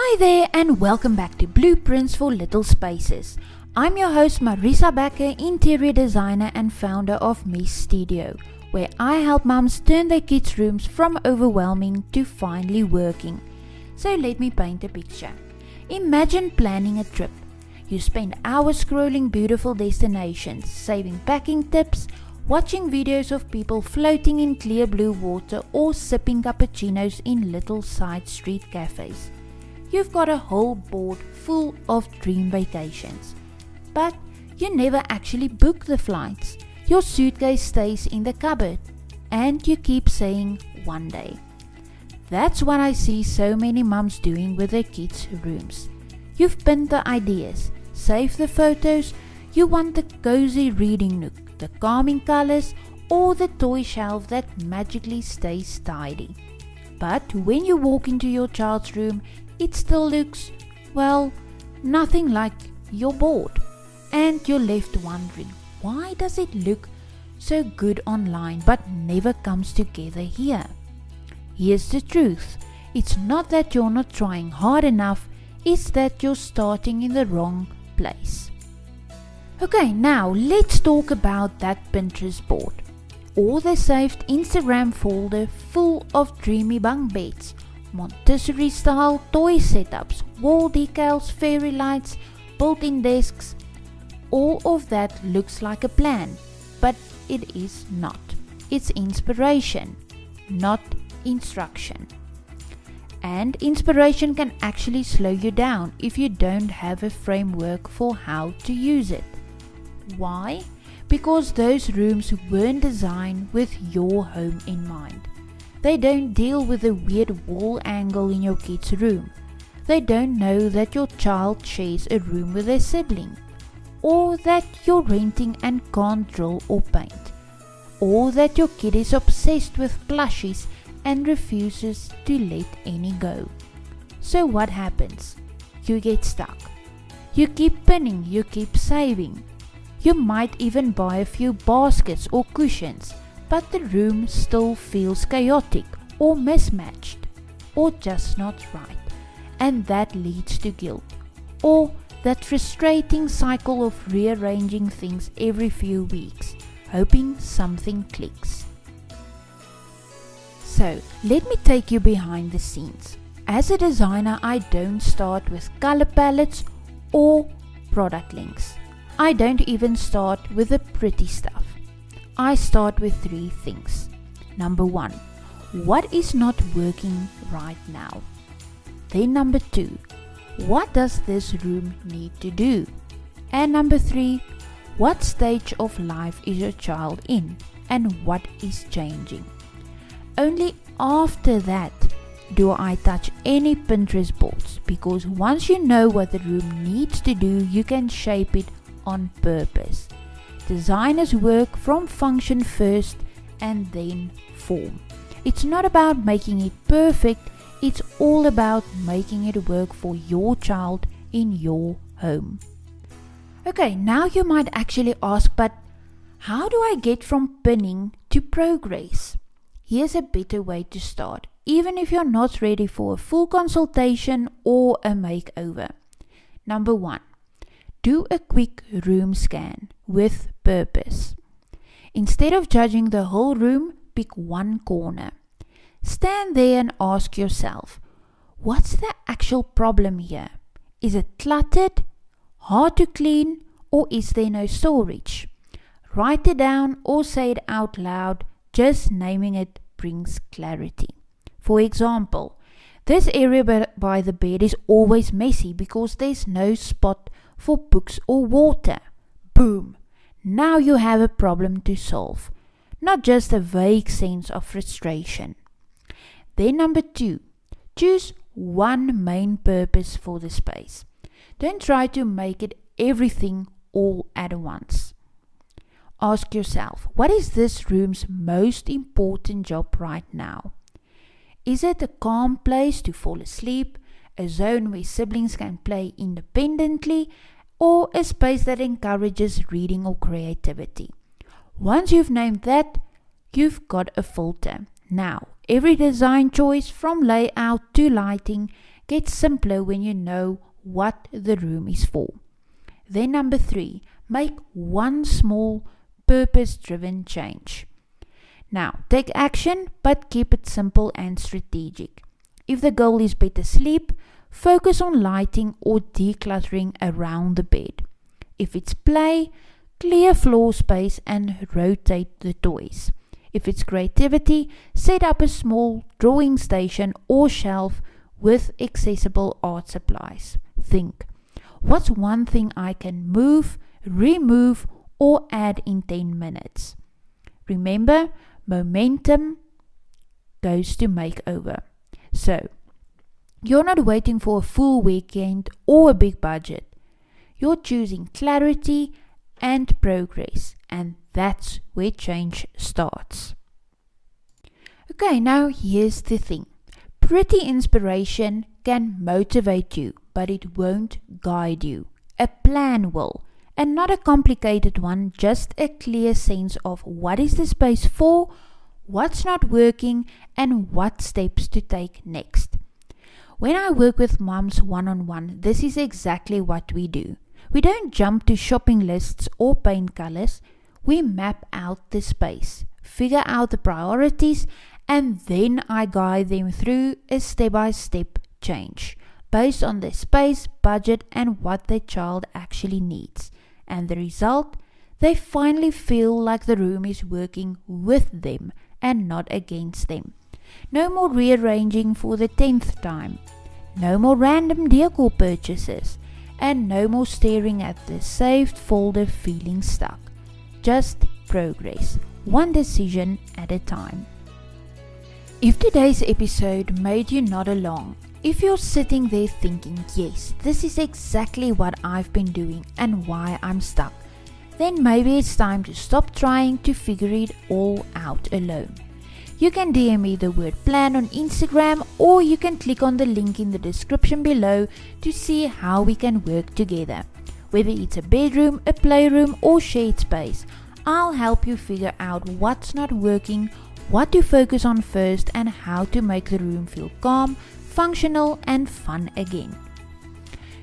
Hi there and welcome back to Blueprints for Little Spaces. I'm your host Marisa Becker, interior designer and founder of Me Studio, where I help mums turn their kids' rooms from overwhelming to finally working. So let me paint a picture. Imagine planning a trip. You spend hours scrolling beautiful destinations, saving packing tips, watching videos of people floating in clear blue water or sipping cappuccinos in little side street cafes. You've got a whole board full of dream vacations. But you never actually book the flights. Your suitcase stays in the cupboard and you keep saying one day. That's what I see so many mums doing with their kids' rooms. You've pinned the ideas, saved the photos, you want the cozy reading nook, the calming colors, or the toy shelf that magically stays tidy. But when you walk into your child's room, it still looks, well, nothing like your board. And you're left wondering, why does it look so good online but never comes together here? Here's the truth. It's not that you're not trying hard enough, it's that you're starting in the wrong place. Okay, now let's talk about that Pinterest board. Or the saved Instagram folder full of dreamy bunk beds, Montessori style toy setups, wall decals, fairy lights, built-in desks. All of that looks like a plan, but it is not. It's inspiration, not instruction. And inspiration can actually slow you down if you don't have a framework for how to use it. Why? Because those rooms weren't designed with your home in mind. They don't deal with the weird wall angle in your kid's room. They don't know that your child shares a room with a sibling, or that you're renting and can't draw or paint, or that your kid is obsessed with plushies and refuses to let any go. So what happens? You get stuck. You keep pinning, you keep saving. You might even buy a few baskets or cushions, but the room still feels chaotic or mismatched or just not right, and that leads to guilt or that frustrating cycle of rearranging things every few weeks, hoping something clicks. So let me take you behind the scenes. As a designer, I don't start with color palettes or product links. I don't even start with the pretty stuff. I start with 3 things. Number 1, what is not working right now? Then number 2, what does this room need to do? And number 3, what stage of life is your child in and what is changing? Only after that do I touch any Pinterest boards, because once you know what the room needs to do, you can shape it on purpose. Designers work from function first and then form. It's not about making it perfect, it's all about making it work for your child in your home. Okay, now you might actually ask, but how do I get from pinning to progress? Here's a better way to start, even if you're not ready for a full consultation or a makeover. Number 1, do a quick room scan with purpose. Instead of judging the whole room, pick one corner. Stand there and ask yourself, what's the actual problem here? Is it cluttered, hard to clean, or is there no storage? Write it down or say it out loud. Just naming it brings clarity. For example, this area by the bed is always messy because there's no spot for books or water. Boom! Now you have a problem to solve, not just a vague sense of frustration. Then number 2, choose one main purpose for the space. Don't try to make it everything all at once. Ask yourself, what is this room's most important job right now? Is it a calm place to fall asleep, a zone where siblings can play independently, or a space that encourages reading or creativity? Once you've named that, you've got a filter. Now, every design choice from layout to lighting gets simpler when you know what the room is for. Then number 3, make one small purpose-driven change. Now, take action, but keep it simple and strategic. If the goal is better sleep, focus on lighting or decluttering around the bed. If it's play, clear floor space and rotate the toys. If it's creativity, set up a small drawing station or shelf with accessible art supplies. Think, what's one thing I can move, remove, or add in 10 minutes? Remember, momentum goes to makeover. So, you're not waiting for a full weekend or a big budget. You're choosing clarity and progress, and that's where change starts. Okay, now here's the thing. Pretty inspiration can motivate you, but it won't guide you. A plan will, and not a complicated one, just a clear sense of what is the space for, what's not working, and what steps to take next. When I work with moms one-on-one, this is exactly what we do. We don't jump to shopping lists or paint colors. We map out the space, figure out the priorities, and then I guide them through a step-by-step change based on their space, budget, and what their child actually needs. And the result? They finally feel like the room is working with them and not against them. No more rearranging for the 10th time. No more random decor purchases. And no more staring at the saved folder feeling stuck. Just progress, one decision at a time. If today's episode made you nod along, if you're sitting there thinking, yes, this is exactly what I've been doing and why I'm stuck, then maybe it's time to stop trying to figure it all out alone. You can DM me the word plan on Instagram, or you can click on the link in the description below to see how we can work together. Whether it's a bedroom, a playroom, or shared space, I'll help you figure out what's not working, what to focus on first, and how to make the room feel calm, functional, and fun again.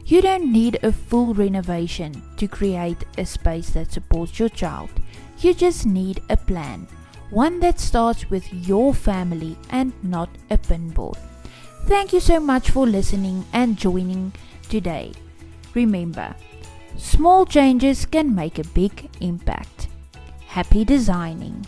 You don't need a full renovation to create a space that supports your child. You just need a plan. One that starts with your family and not a pinboard. Thank you so much for listening and joining today. Remember, small changes can make a big impact. Happy designing!